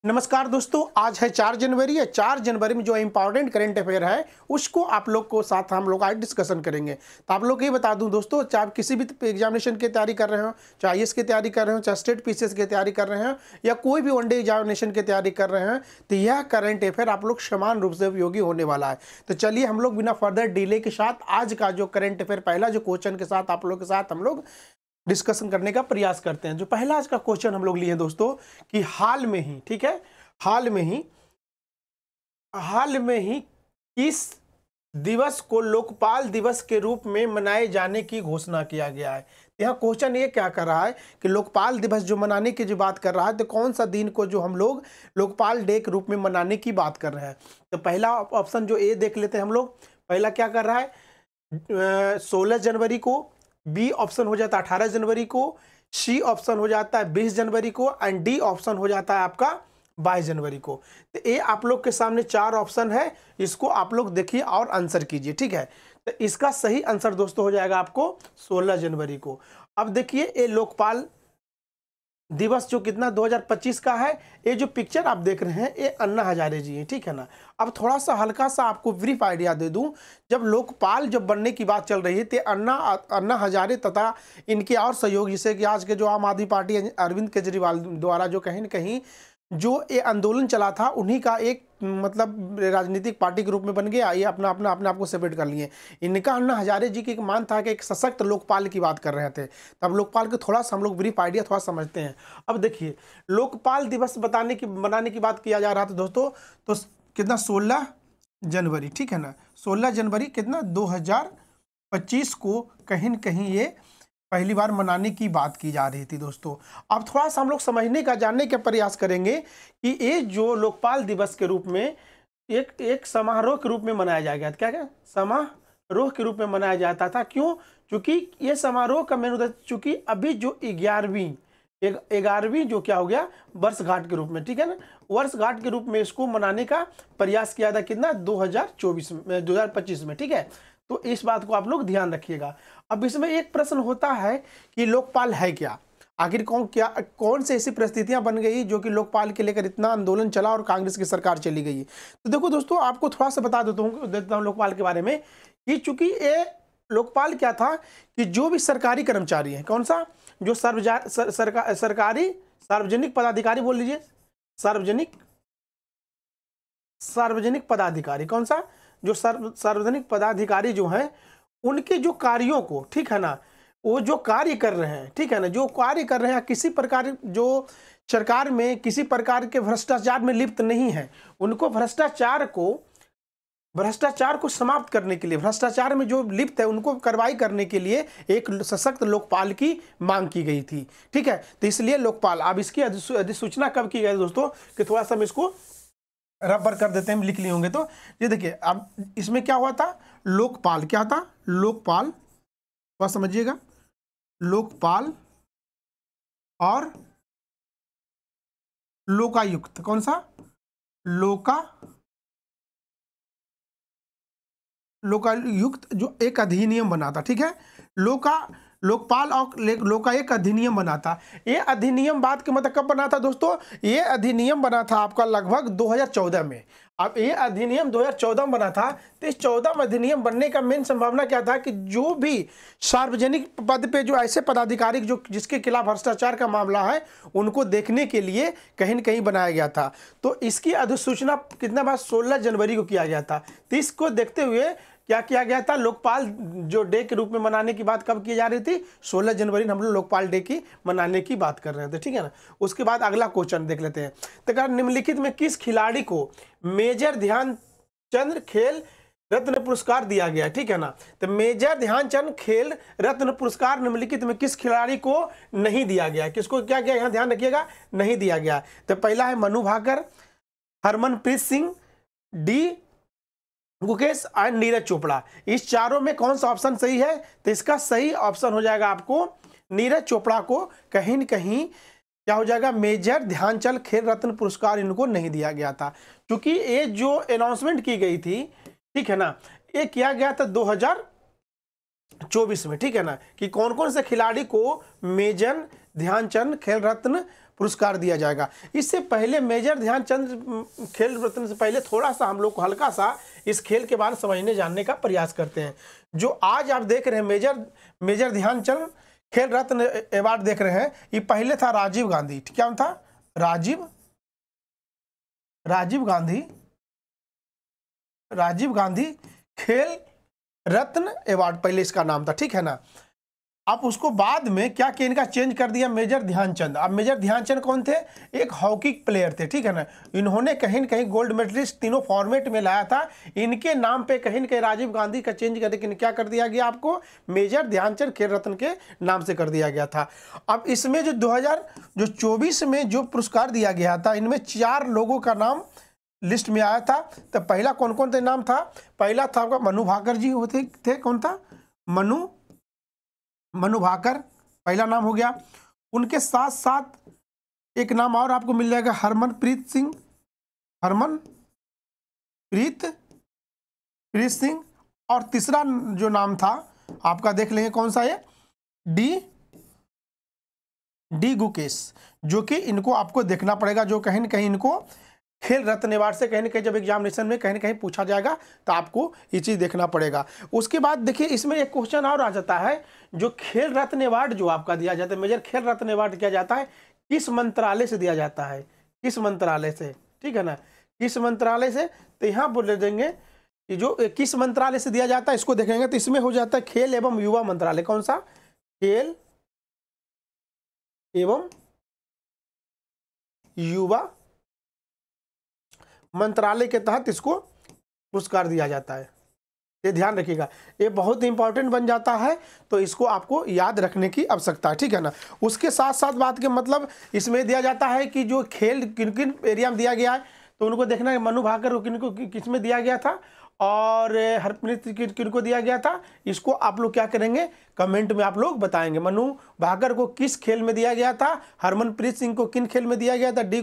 नमस्कार दोस्तों, आज है 4 जनवरी है। 4 जनवरी में जो इम्पॉर्टेंट करंट अफेयर है उसको आप लोग को साथ हम लोग आज डिस्कशन करेंगे। तो आप लोग ये बता दूं दोस्तों, चाहे आप किसी भी एग्जामिनेशन की तैयारी कर रहे हो, चाहे आईएएस की तैयारी कर रहे हो, चाहे स्टेट पीसीएस की तैयारी कर रहे हो या कोई भी वनडे एग्जामिनेशन की तैयारी कर रहे हैं, तो यह करंट अफेयर आप लोग समान रूप से उपयोगी होने वाला है। तो चलिए हम लोग बिना फर्दर डिले के साथ आज का जो करंट अफेयर पहला जो क्वेश्चन के साथ आप लोग के साथ हम लोग डिस्कशन करने का प्रयास करते हैं। जो पहला आज का क्वेश्चन हम लोग लिए दोस्तों कि हाल में ही, ठीक है, हाल में ही किस दिवस को लोकपाल दिवस के रूप में मनाए जाने की घोषणा किया गया है। यहाँ क्वेश्चन ये क्या कर रहा है कि लोकपाल दिवस जो मनाने की जो बात कर रहा है, तो कौन सा दिन को जो हम लोग लोकपाल डे के रूप में मनाने की बात कर रहे हैं। तो पहला ऑप्शन जो ए देख लेते हैं हम लोग। पहला क्या कर रहा है, 16 जनवरी को। बी ऑप्शन हो जाता है 18 जनवरी को। सी ऑप्शन हो जाता है 20 जनवरी को एंड डी ऑप्शन हो जाता है आपका 22 जनवरी को। तो ये आप लोग के सामने 4 ऑप्शन है, इसको आप लोग देखिए और आंसर कीजिए, ठीक है। तो इसका सही आंसर दोस्तों हो जाएगा आपको 16 जनवरी को। अब देखिए ये लोकपाल दिवस जो कितना 2025 का है, ये जो पिक्चर आप देख रहे हैं ये अन्ना हजारे जी हैं, ठीक है ना। अब थोड़ा सा हल्का सा आपको ब्रीफ आइडिया दे दूं, जब लोकपाल जब बनने की बात चल रही है तो अन्ना हजारे तथा इनके और सहयोग, जैसे कि आज के जो आम आदमी पार्टी अरविंद केजरीवाल द्वारा जो कहीं न कहीं जो ये आंदोलन चला था, उन्हीं का एक मतलब राजनीतिक पार्टी के रूप में बन गया। ये अपने आप को सेपरेट कर लिए। इनका अन्ना हजारे जी की एक मान था कि एक सशक्त लोकपाल की बात कर रहे थे। तब लोकपाल के थोड़ा सा हम लोग ब्रीफ आइडिया थोड़ा समझते हैं। अब देखिए लोकपाल दिवस बनाने की बात किया जा रहा था दोस्तों, तो कितना 16 जनवरी, ठीक है ना। 16 जनवरी कितना 2025 को कहीं न कहीं ये पहली बार मनाने की बात की जा रही थी दोस्तों। अब थोड़ा सा हम लोग समझने का, जानने का प्रयास करेंगे कि ये जो लोकपाल दिवस के रूप में एक समारोह के रूप में मनाया जा गया था। क्या समारोह के रूप में मनाया जाता था। क्यों? क्योंकि ये समारोह का मेन उद्देश्य, चूंकि अभी जो 11वीं जो क्या हो गया वर्षगांठ के रूप में, ठीक है ना, वर्षगांठ के रूप में इसको मनाने का प्रयास किया था। कितना 2025 में, ठीक है। तो इस बात को आप लोग ध्यान रखिएगा। अब इसमें एक प्रश्न होता है कि लोकपाल है क्या, आखिर कौन से ऐसी परिस्थितियां बन गई जो कि लोकपाल के लेकर इतना आंदोलन चला और कांग्रेस की सरकार चली गई। तो देखो दोस्तों, आपको थोड़ा सा बता देता हूं लोकपाल के बारे में कि चूंकि ये लोकपाल क्या था कि जो भी सरकारी कर्मचारी है, कौन सा, जो सार्वजनिक पदाधिकारी, बोल लीजिए सार्वजनिक पदाधिकारी, कौन सा, जो सार्वजनिक पदाधिकारी जो हैं उनके जो कार्यों को, ठीक है ना, वो जो कार्य कर रहे हैं, ठीक है ना, जो कार्य कर रहे हैं, किसी प्रकार जो सरकार में किसी प्रकार के भ्रष्टाचार में लिप्त नहीं है, उनको भ्रष्टाचार को समाप्त करने के लिए, भ्रष्टाचार में जो लिप्त है उनको कार्रवाई करने के लिए एक सशक्त लोकपाल की मांग की गई थी, ठीक है। तो इसलिए लोकपाल, अब इसकी अधिसूचना कब की गई दोस्तों, कि थोड़ा सा हम इसको रबर कर देते हैं, लिख लिए होंगे। तो ये देखिए, अब इसमें क्या हुआ था, लोकपाल क्या था, लोकपाल थोड़ा समझिएगा, लोकपाल और लोकायुक्त, कौन सा, लोकायुक्त जो एक अधिनियम बना था, ठीक है। लोकपाल और लोका एक अधिनियम बना था। ये अधिनियम बात के मतलब कब बना था दोस्तों, ये अधिनियम बना था आपका लगभग 2014 में। अब ये अधिनियम 2014 में बना था। तो इस 14 में अधिनियम बनने का मेन संभावना क्या था कि जो भी सार्वजनिक पद पे जो ऐसे पदाधिकारी जो जिसके खिलाफ भ्रष्टाचार का मामला है, उनको देखने के लिए कहीं न कहीं बनाया गया था। तो इसकी अधिसूचना कितना बार 16 जनवरी को किया गया था। तो इसको देखते हुए क्या किया गया था, लोकपाल जो डे के रूप में मनाने की बात कब की जा रही थी, 16 जनवरी हम लोग लोकपाल डे की मनाने की बात कर रहे थे, ठीक है ना। उसके बाद अगला क्वेश्चन देख लेते हैं। तो निम्नलिखित में किस खिलाड़ी को मेजर ध्यानचंद खेल रत्न पुरस्कार दिया गया, ठीक है ना। तो मेजर ध्यानचंद खेल रत्न पुरस्कार निम्नलिखित में किस खिलाड़ी को नहीं दिया गया, किसको क्या किया, यहाँ ध्यान रखिएगा, नहीं दिया गया। तो पहला है मनु भाकर, हरमनप्रीत सिंह, डी मुकेश और नीरज चोपड़ा। इस चारों में कौन सा ऑप्शन सही है, तो इसका सही ऑप्शन हो जाएगा आपको नीरज चोपड़ा को कहीं न कहीं क्या हो जाएगा, मेजर ध्यानचंद खेल रत्न पुरस्कार इनको नहीं दिया गया था। क्योंकि ये जो अनाउंसमेंट की गई थी, ठीक है ना, ये किया गया था 2024 में, ठीक है ना, कि कौन कौन से खिलाड़ी को मेजर ध्यानचंद खेल रत्न पुरस्कार दिया जाएगा। इससे पहले मेजर ध्यानचंद खेल रत्न से पहले थोड़ा सा हम लोग को हल्का सा इस खेल के बारे में समझने जानने का प्रयास करते हैं। जो आज आप देख रहे हैं मेजर ध्यानचंद खेल रत्न अवार्ड देख रहे हैं, ये पहले था राजीव गांधी। क्या था? राजीव गांधी खेल रत्न अवार्ड पहले इसका नाम था, ठीक है ना। अब उसको बाद में क्या किया, इनका चेंज कर दिया मेजर ध्यानचंद। अब मेजर ध्यानचंद कौन थे? एक हॉकी प्लेयर थे, ठीक है ना। इन्होंने कहीं न कहीं गोल्ड मेडलिस्ट तीनों फॉर्मेट में लाया था। इनके नाम पे कहीं न कहीं राजीव गांधी का चेंज करके क्या कर दिया गया, आपको मेजर ध्यानचंद खेल रत्न के नाम से कर दिया गया था। अब इसमें जो 2024 में जो पुरस्कार दिया गया था, इनमें 4 लोगों का नाम लिस्ट में आया था। तो पहला कौन कौन सा नाम था? पहला था आपका मनु भाकर जी होते थे। कौन था? मनु भाकर पहला नाम हो गया। उनके साथ साथ एक नाम और आपको मिल जाएगा, हरमनप्रीत सिंह। और तीसरा जो नाम था आपका देख लेंगे कौन सा है, डी गुकेश, जो कि इनको आपको देखना पड़ेगा, जो कहीं न कहीं इनको खेल रत्न अवार्ड से कहीं न कहीं जब एग्जामिनेशन में कहीं न कहीं पूछा जाएगा तो आपको ये चीज़ देखना पड़ेगा। उसके बाद देखिए इसमें एक क्वेश्चन और आ जाता है, जो खेल रत्न अवार्ड जो आपका दिया जाता है, मेजर खेल रत्न अवार्ड किया जाता है, किस मंत्रालय से दिया जाता है? किस मंत्रालय से, ठीक है ना, किस मंत्रालय से। तो यहाँ बोल देंगे कि जो किस मंत्रालय से दिया जाता है, इसको देखेंगे तो इसमें हो जाता है खेल एवं युवा मंत्रालय। कौन सा? खेल एवं युवा मंत्रालय के तहत इसको पुरस्कार दिया जाता है। ये ध्यान रखिएगा, ये बहुत इंपॉर्टेंट बन जाता है, तो इसको आपको याद रखने की आवश्यकता है, ठीक है ना। उसके साथ साथ बात के मतलब इसमें दिया जाता है कि जो खेल किन किन एरिया में दिया गया है, तो उनको देखना है मनु भाकर को किस में दिया गया था और हरप्रीत किन को दिया गया था। इसको आप लोग क्या करेंगे, कमेंट में आप लोग बताएंगे। मनु भाकर को किस खेल में दिया गया था, हरमनप्रीत सिंह को किन खेल में दिया गया था, डी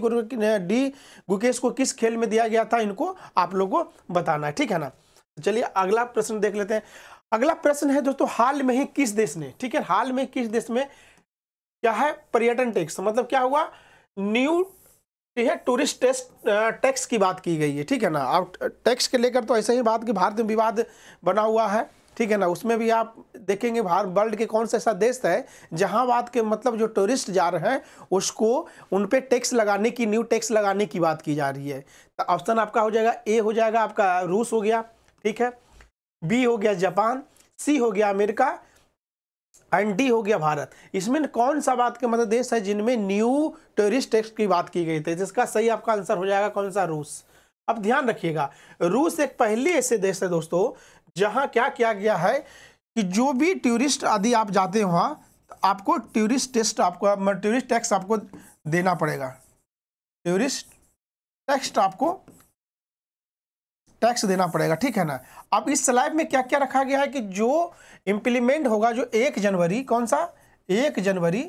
गुकेश को किस खेल में दिया गया था, इनको आप लोग को बताना है, ठीक है ना। चलिए अगला प्रश्न देख लेते हैं। अगला प्रश्न है दोस्तों, हाल में ही किस देश ने, ठीक है, हाल में किस देश में क्या है पर्यटन टैक्स, मतलब क्या हुआ, न्यू टूरिस्ट टैक्स की बात की गई है, ठीक है ना। अब टैक्स के लेकर तो ऐसे ही बात की भारत में विवाद बना हुआ है, ठीक है ना। उसमें भी आप देखेंगे वर्ल्ड के कौन सा ऐसा देश है जहां बात के मतलब जो टूरिस्ट जा रहे हैं उसको उन पे टैक्स लगाने की, न्यू टैक्स लगाने की बात की जा रही है। तो ऑप्शन आपका हो जाएगा, ए हो जाएगा आपका रूस हो गया, ठीक है, बी हो गया जापान, सी हो गया अमेरिका एंड डी हो गया भारत। इसमें कौन सा बात के मतलब देश है जिनमें न्यू टूरिस्ट टैक्स की बात की गई थी? जिसका सही आपका आंसर हो जाएगा कौन सा, रूस। अब ध्यान रखिएगा, रूस एक पहले ऐसे देश है दोस्तों जहां क्या किया गया है कि जो भी टूरिस्ट आदि आप जाते हो वहां आपको टूरिस्ट टैक्स आपको देना पड़ेगा। टूरिस्ट टैक्स देना पड़ेगा, ठीक है ना। अब इस स्लाइड में क्या क्या रखा गया है कि जो इंप्लीमेंट होगा जो 1 जनवरी, कौन सा, 1 जनवरी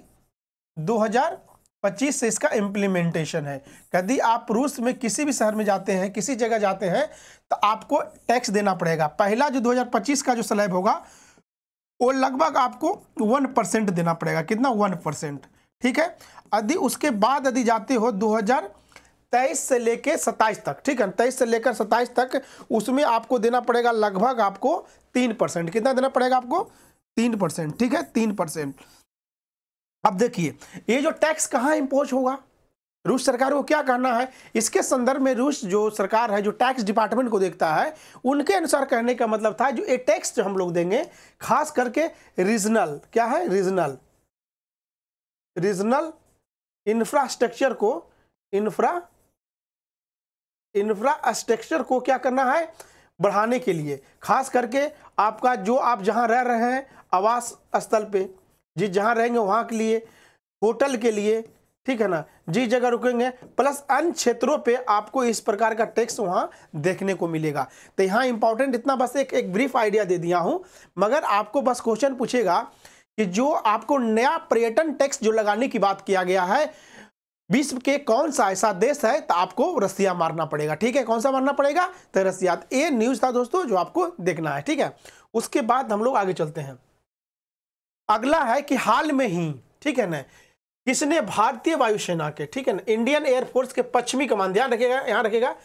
2025 से इसका इम्प्लीमेंटेशन है। यदि आप रूस में किसी भी शहर में जाते हैं, किसी जगह जाते हैं तो आपको टैक्स देना पड़ेगा। पहला जो 2025 का जो स्लैब होगा वो लगभग आपको 1% देना पड़ेगा। कितना? 1%, ठीक है। यदि उसके बाद यदि जाते हो 2023 से लेके 27 तक, ठीक है, 23 से लेकर 27 तक, उसमें आपको देना पड़ेगा लगभग आपको 3%। कितना देना पड़ेगा आपको? 3%, ठीक है, 3%। अब देखिए ये जो टैक्स कहाँ इम्पोज होगा, रूस सरकार को क्या करना है, इसके संदर्भ में रूस जो सरकार है जो टैक्स डिपार्टमेंट को देखता है, उनके अनुसार कहने का मतलब था जो ये टैक्स जो हम लोग देंगे खास करके रीजनल, क्या है, रीजनल इंफ्रास्ट्रक्चर को क्या करना है, बढ़ाने के लिए। खास करके आपका जो आप जहां रह रहे हैं आवास स्थल पे, जिस जहां रहेंगे वहां के लिए, होटल के लिए, ठीक है ना, जिस जगह रुकेंगे, प्लस अन्य क्षेत्रों पे आपको इस प्रकार का टैक्स वहां देखने को मिलेगा। तो यहाँ इंपॉर्टेंट इतना बस एक ब्रीफ आइडिया दे दिया हूं, मगर आपको बस क्वेश्चन पूछेगा कि जो आपको नया पर्यटन टैक्स जो लगाने की बात किया गया है विश्व के कौन सा ऐसा देश है, तो आपको रसिया मारना पड़ेगा, ठीक है। कौन सा मारना पड़ेगा? तो रसिया। ये न्यूज था दोस्तों जो आपको देखना है, ठीक है। उसके बाद हम लोग आगे चलते हैं। अगला है कि हाल में ही, ठीक है ना, किसने भारतीय वायुसेना के, ठीक है ना, इंडियन एयरफोर्स के पश्चिमी कमान, ध्यान रखिएगा, यहाँ रखिएगा,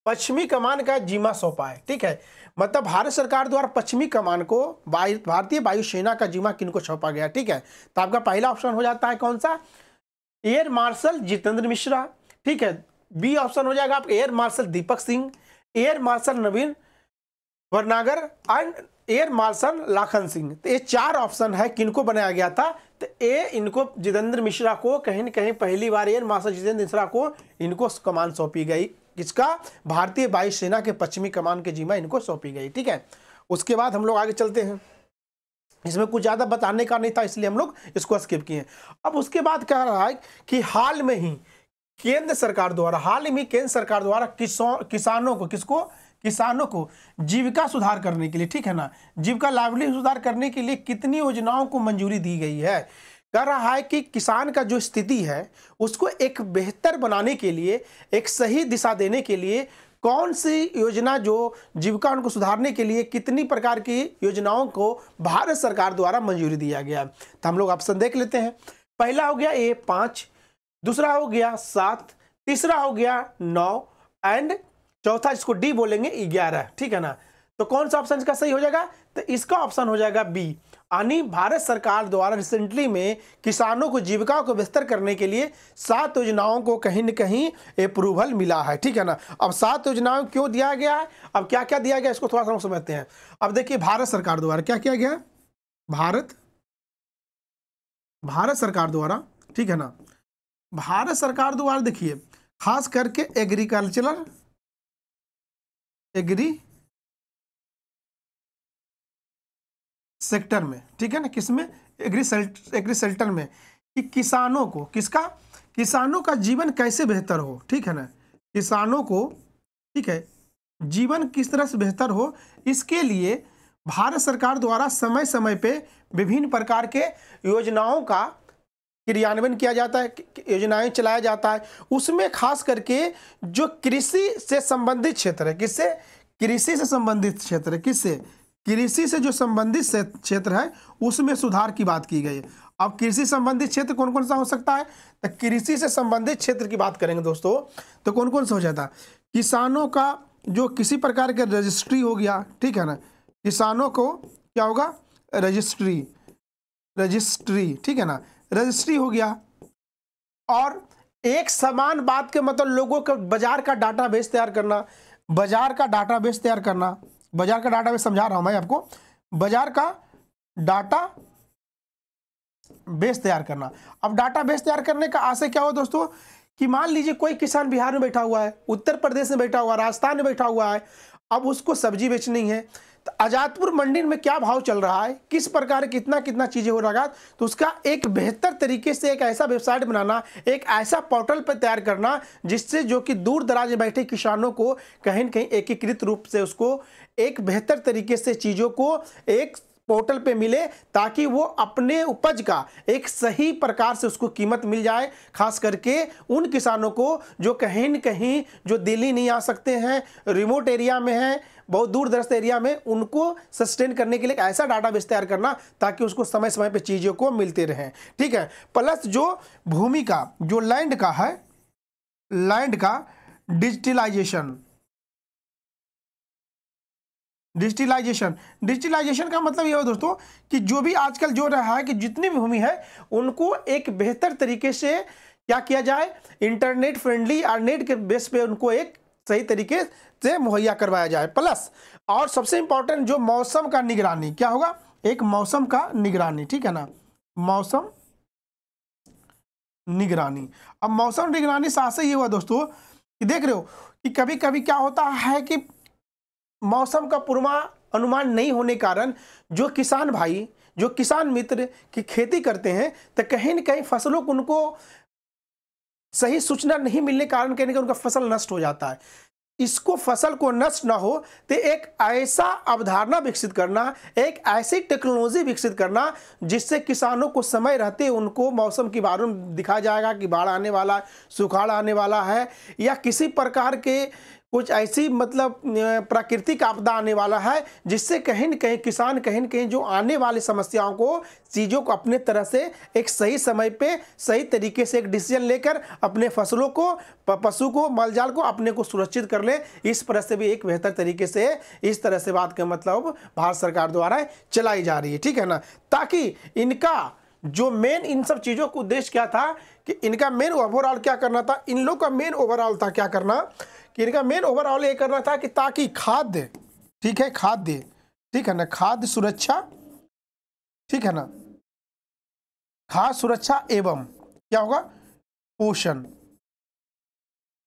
पश्चिमी कमान का जिम्मा सौंपा है, ठीक है। मतलब भारत सरकार द्वारा पश्चिमी कमान को भारतीय वायुसेना का जिम्मा किनको सौंपा गया, ठीक है। तो आपका पहला ऑप्शन हो जाता है कौन सा, एयर मार्शल जितेंद्र मिश्रा, ठीक है। बी ऑप्शन हो जाएगा आपका air marshal Deepak Singh, air marshal Naveen Bhatnagar and air marshal Lakhan Singh. तो ये 4 ऑप्शन है किनको बनाया गया था। तो ये इनको जितेंद्र मिश्रा को कहीं न कहीं पहली बार एयर मार्शल जितेंद्र मिश्रा को इनको कमान सौंपी गई, किसका, भारतीय वायुसेना के पश्चिमी कमान के जिम्मा इनको सौंपी गई, ठीक है। उसके बाद हम लोग आगे चलते हैं, इसमें कुछ ज़्यादा बताने का नहीं था इसलिए हम लोग इसको स्किप किए। अब उसके बाद कह रहा है कि हाल में ही केंद्र सरकार द्वारा किसानों को, किसको, किसानों को जीविका सुधार करने के लिए, ठीक है ना, जीविका लाइवलीहुड सुधार करने के लिए कितनी योजनाओं को मंजूरी दी गई है। कह रहा है कि किसान का जो स्थिति है उसको एक बेहतर बनाने के लिए, एक सही दिशा देने के लिए कौन सी योजना, जो जीविका उनको सुधारने के लिए कितनी प्रकार की योजनाओं को भारत सरकार द्वारा मंजूरी दिया गया। तो हम लोग ऑप्शन देख लेते हैं। पहला हो गया ए 5, दूसरा हो गया 7, तीसरा हो गया 9 एंड चौथा इसको डी बोलेंगे 11, ठीक है ना। तो कौन सा ऑप्शन इसका सही हो जाएगा, तो इसका ऑप्शन हो जाएगा बी, यानी भारत सरकार द्वारा रिसेंटली में किसानों को जीविका को बेहतर करने के लिए 7 योजनाओं को कहीं न कहीं अप्रूवल मिला है, ठीक है ना। अब 7 योजनाओं क्यों दिया गया है, अब क्या क्या दिया गया इसको थोड़ा सा समझते हैं। अब देखिए भारत सरकार द्वारा क्या किया गया, भारत सरकार द्वारा, ठीक है ना, भारत सरकार द्वारा देखिए खास करके एग्री सेक्टर में, ठीक है ना, किसमें, एग्री सेक्टर में, कि किसानों को, किसका, किसानों का जीवन कैसे बेहतर हो, ठीक है ना, किसानों को, ठीक है, जीवन किस तरह से बेहतर हो, इसके लिए भारत सरकार द्वारा समय समय पे विभिन्न प्रकार के योजनाओं का क्रियान्वयन किया जाता है, योजनाएं चलाया जाता है। उसमें खास करके जो कृषि से संबंधित क्षेत्र है, किससे, कृषि से संबंधित क्षेत्र है, किससे, कृषि से जो संबंधित क्षेत्र है उसमें सुधार की बात की गई है। अब कृषि संबंधित क्षेत्र कौन कौन सा हो सकता है, तो कृषि से संबंधित क्षेत्र की बात करेंगे दोस्तों, तो कौन कौन सा हो जाता है, किसानों का जो किसी प्रकार का रजिस्ट्री हो गया, ठीक है ना, किसानों को क्या होगा, रजिस्ट्री, ठीक है ना, रजिस्ट्री हो गया। और एक समान बात के मतलब लोगों का बाजार का डाटाबेस तैयार करना, बाजार का डाटाबेस समझा रहा हूं मैं आपको, बाजार का डाटा बेस तैयार करना। अब डाटा बेस तैयार करने का आशय क्या हो दोस्तों, कि मान लीजिए कोई किसान बिहार में बैठा हुआ है, उत्तर प्रदेश में बैठा हुआ है, राजस्थान में बैठा हुआ है, अब उसको सब्जी बेचनी है, तो आजादपुर मंडी में क्या भाव चल रहा है, किस प्रकार कितना कितना चीजें हो रहा है, तो उसका एक बेहतर तरीके से एक ऐसा वेबसाइट बनाना, एक ऐसा पोर्टल पर तैयार करना जिससे जो कि दूर दराज में बैठे किसानों को कहीं न कहीं एकीकृत रूप से उसको एक बेहतर तरीके से चीजों को एक पोर्टल पे मिले, ताकि वो अपने उपज का एक सही प्रकार से उसको कीमत मिल जाए। खास करके उन किसानों को जो कहीं न कहीं जो दिल्ली नहीं आ सकते हैं, रिमोट एरिया में हैं, बहुत दूर दराज एरिया में, उनको सस्टेन करने के लिए एक ऐसा डाटाबेस तैयार करना ताकि उसको समय समय पे चीज़ों को मिलते रहें, ठीक है। प्लस जो भूमि का, जो लैंड का है, लैंड का डिजिटलाइजेशन का मतलब ये हो दोस्तों कि जो भी आजकल जो रहा है कि जितनी भी भूमि है उनको एक बेहतर तरीके से क्या किया जाए, इंटरनेट फ्रेंडली और नेट के बेस पे उनको एक सही तरीके से मुहैया करवाया जाए। प्लस और सबसे इंपॉर्टेंट जो मौसम का निगरानी, क्या होगा, एक मौसम का निगरानी, ठीक है ना, मौसम निगरानी। अब मौसम निगरानी से ये हुआ दोस्तों कि देख रहे हो कि कभी कभी क्या होता है कि मौसम का पूर्वानुमान नहीं होने कारण जो किसान भाई, जो किसान मित्र की खेती करते हैं, तो कहीं न कहीं फसलों को उनको सही सूचना नहीं मिलने कारण कहीं न कहीं उनका फसल नष्ट हो जाता है। इसको फसल को नष्ट ना हो तो एक ऐसा अवधारणा विकसित करना, एक ऐसी टेक्नोलॉजी विकसित करना जिससे किसानों को समय रहते उनको मौसम के बारे में दिखाया जाएगा कि बाढ़ आने वाला है, सुखाड़ आने वाला है, या किसी प्रकार के कुछ ऐसी मतलब प्राकृतिक आपदा आने वाला है जिससे कहीं न कहीं किसान कहीं न कहीं जो आने वाली समस्याओं को, चीज़ों को अपने तरह से एक सही समय पे सही तरीके से एक डिसीजन लेकर अपने फसलों को, पशु को, माल जाल को अपने को सुरक्षित कर ले। इस तरह से भी एक बेहतर तरीके से इस तरह से बात का मतलब भारत सरकार द्वारा चलाई जा रही है, ठीक है ना। ताकि इनका जो मेन इन सब चीज़ों का उद्देश्य क्या था कि इनका मेन ओवरऑल क्या करना था, इन लोग का मेन ओवरऑल था क्या करना कि इनका मेन ओवरऑल ये करना था कि ताकि खाद्य, ठीक है, खाद्य, ठीक है ना, खाद्य सुरक्षा, ठीक है ना, खाद्य सुरक्षा एवं क्या होगा, पोषण,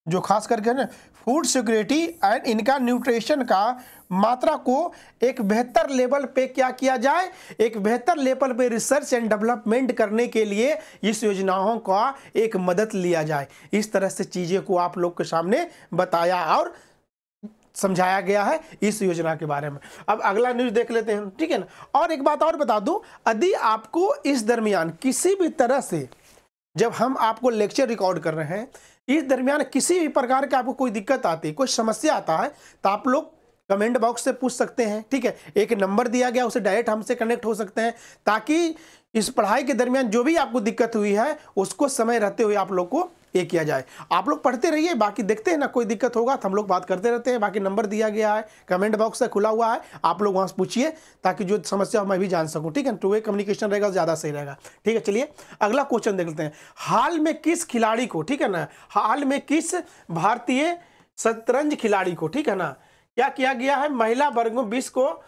जो खास करके है ना फूड सिक्योरिटी एंड इनका न्यूट्रिशन का मात्रा को एक बेहतर लेवल पे क्या किया जाए, एक बेहतर लेवल पे रिसर्च एंड डेवलपमेंट करने के लिए इस योजनाओं का एक मदद लिया जाए। इस तरह से चीज़ें को आप लोग के सामने बताया और समझाया गया है इस योजना के बारे में। अब अगला न्यूज़ देख लेते हैं, ठीक है ना। और एक बात और बता दूं, यदि आपको इस दरमियान किसी भी तरह से, जब हम आपको लेक्चर रिकॉर्ड कर रहे हैं, इस दरमियान किसी भी प्रकार का आपको कोई दिक्कत आती है, कोई समस्या आता है, तो आप लोग कमेंट बॉक्स से पूछ सकते हैं, ठीक है। एक नंबर दिया गया, उससे डायरेक्ट हमसे कनेक्ट हो सकते हैं, ताकि इस पढ़ाई के दरमियान जो भी आपको दिक्कत हुई है उसको समय रहते हुए आप लोग को ये किया जाए। आप लोग पढ़ते रहिए, बाकी देखते हैं ना, कोई दिक्कत होगा तो हम लोग बात करते रहते हैं। बाकी नंबर दिया गया है, कमेंट बॉक्स से खुला हुआ है, आप लोग वहाँ से पूछिए ताकि जो समस्या मैं भी जान सकूँ, ठीक है। टू वे कम्युनिकेशन रहेगा, ज़्यादा सही रहेगा, ठीक है। चलिए अगला क्वेश्चन देख लेते हैं। हाल में किस खिलाड़ी को, ठीक है ना, हाल में किस भारतीय शतरंज खिलाड़ी को, ठीक है ना, क्या किया गया है, महिला वर्ग में विश्व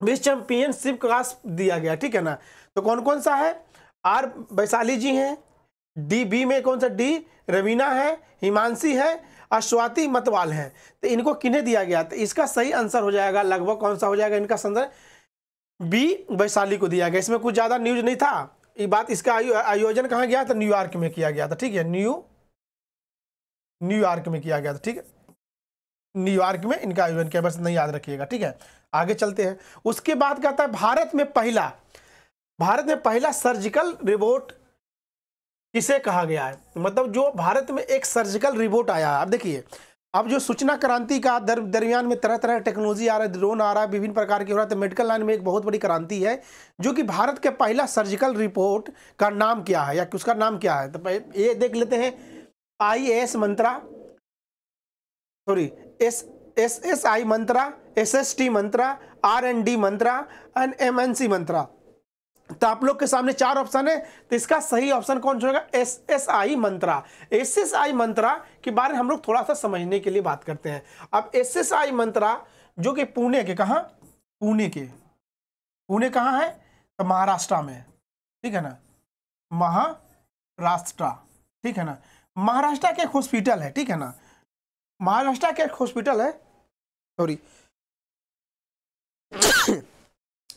चैंपियनशिप का दिया गया, ठीक है ना। तो कौन कौन सा है, आर वैशाली जी हैं, डी बी में कौन सा, डी रवीना है, हिमांशी है, अश्वाति मतवाल है। तो इनको किन्हें दिया गया, तो इसका सही आंसर हो जाएगा लगभग कौन सा हो जाएगा, इनका संदर्भ बी वैशाली को दिया गया। इसमें कुछ ज़्यादा न्यूज नहीं था, ये बात, इसका आयोजन कहाँ गया था, न्यूयॉर्क में किया गया था, ठीक है, न्यूयॉर्क में किया गया था, ठीक है, न्यूयॉर्क में इनका आयोजन किया, बस नहीं याद रखिएगा, ठीक है। आगे चलते हैं। उसके बाद कहता है भारत में पहला सर्जिकल रिपोर्ट किसे कहा गया है, मतलब जो भारत में एक सर्जिकल रिपोर्ट आया है। अब देखिए, अब जो सूचना क्रांति का दरमियान में तरह तरह टेक्नोलॉजी आ रहा है, ड्रोन आ रहा है, विभिन्न प्रकार की हो रहा है, तो मेडिकल लाइन में एक बहुत बड़ी क्रांति है। जो कि भारत के पहला सर्जिकल रिपोर्ट का नाम क्या है या उसका नाम क्या है, तो ये देख लेते हैं। IAS Mantra, sorry SSI Mantra, SST Mantra, R&D Mantra and MNC मंत्रा। तो आप लोग के सामने 4 ऑप्शन है, तो इसका सही ऑप्शन कौन सा होगा, SSI मंत्रा। SSI मंत्रा के बारे में हम लोग थोड़ा सा समझने के लिए बात करते हैं। अब SSI मंत्रा जो कि पुणे के, कहाँ, पुणे कहाँ है, तो महाराष्ट्र में, ठीक है ना, महाराष्ट्र, ठीक है ना, महाराष्ट्र के एक हॉस्पिटल है, ठीक है ना, महाराष्ट्र के एक हॉस्पिटल है, सॉरी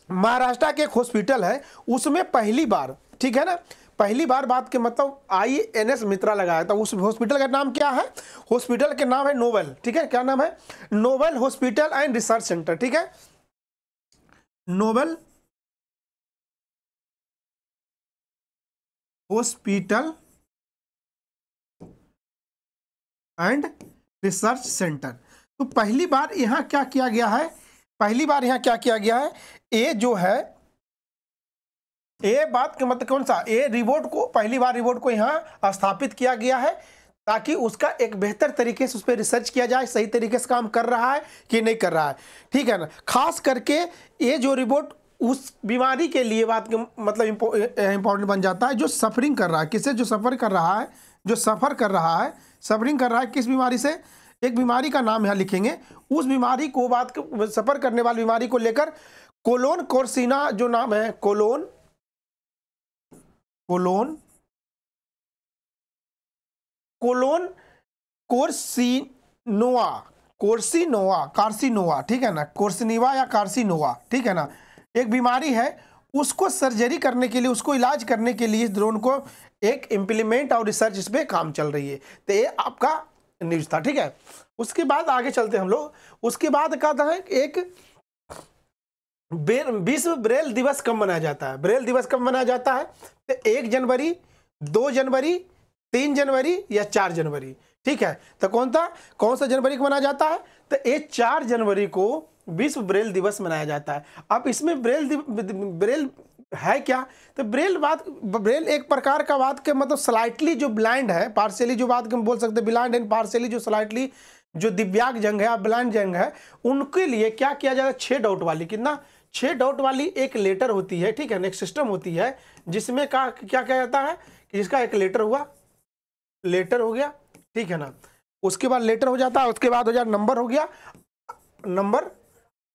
महाराष्ट्र के एक हॉस्पिटल है, उसमें पहली बार, ठीक है ना, पहली बार बात के मतलब INS मित्रा लगाया था। उस हॉस्पिटल का नाम क्या है, हॉस्पिटल के नाम है नोबल, ठीक है, क्या नाम है, noble hospital and research centre, ठीक है, noble hospital and research centre. तो पहली बार यहाँ क्या किया गया है, पहली बार यहाँ क्या किया गया है, ये जो है, ये बात का मतलब कौन सा, ये रिपोर्ट को, पहली बार रिपोर्ट को यहाँ स्थापित किया गया है ताकि उसका एक बेहतर तरीके से उस पर रिसर्च किया जाए, सही तरीके से काम कर रहा है कि नहीं कर रहा है, ठीक है ना। खास करके ये जो रिपोर्ट उस बीमारी के लिए बात के मतलब इम्पोर्टेंट बन जाता है जो सफरिंग कर रहा है, किससे, जो सफ़र कर रहा है, जो सफ़र कर रहा है, सफरिंग कर रहा है किस बीमारी से, एक बीमारी का नाम यहाँ लिखेंगे, उस बीमारी को बात सफ़र करने वाली बीमारी को लेकर कोलोन कोर्सिना जो नाम है, कोलोन कार्सिनोवा, ठीक है ना, कोर्सिनिवा या कार्सिनोवा, ठीक है ना, एक बीमारी है, उसको सर्जरी करने के लिए, उसको इलाज करने के लिए इस ड्रोन को एक इम्प्लीमेंट और रिसर्च इस पर काम चल रही है। तो ये आपका न्यूज था, ठीक है। उसके बाद आगे चलते हैं हम लोग। उसके बाद कहता है एक विश्व ब्रेल दिवस कब मनाया जाता है, ब्रेल दिवस कब मनाया जाता है, तो 1 जनवरी, 2 जनवरी, 3 जनवरी या 4 जनवरी। ठीक है, तो कौन सा जनवरी को मनाया जाता है? तो ये 4 जनवरी को विश्व ब्रेल दिवस मनाया जाता है। अब इसमें ब्रेल है क्या? तो ब्रेल एक प्रकार का बात के मतलब स्लाइटली जो ब्लाइंड है, पार्शियली जो बात के हम बोल सकते हैं ब्लाइंड एंड पार्शियली जो स्लाइटली जो दिव्यांग जंग है, ब्लाइंड जंग है, उनके लिए क्या किया जाता है? 6 डॉट वाली, कितना? 6 डॉट वाली एक लेटर होती है, ठीक है, एक सिस्टम होती है जिसमें क्या क्या जाता है कि जिसका एक लेटर हो गया, ठीक है ना, उसके बाद लेटर हो जाता है, उसके बाद हो जाता नंबर हो गया, नंबर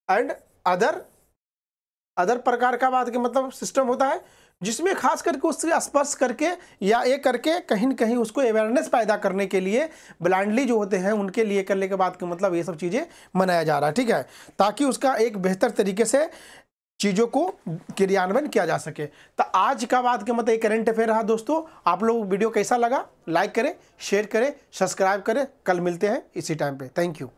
एंड अदर प्रकार का बात के मतलब सिस्टम होता है जिसमें खास करके उससे स्पर्श करके या ये करके कहीं न कहीं उसको अवेयरनेस पैदा करने के लिए ब्लाइंडली जो होते हैं उनके लिए करने के बाद के मतलब ये सब चीज़ें मनाया जा रहा है, ठीक है, ताकि उसका एक बेहतर तरीके से चीज़ों को क्रियान्वयन किया जा सके। तो आज का बात के मतलब एक करंट अफेयर रहा दोस्तों। आप लोग वीडियो कैसा लगा? लाइक करें, शेयर करें, सब्सक्राइब करें। कल मिलते हैं इसी टाइम पे। Thank you.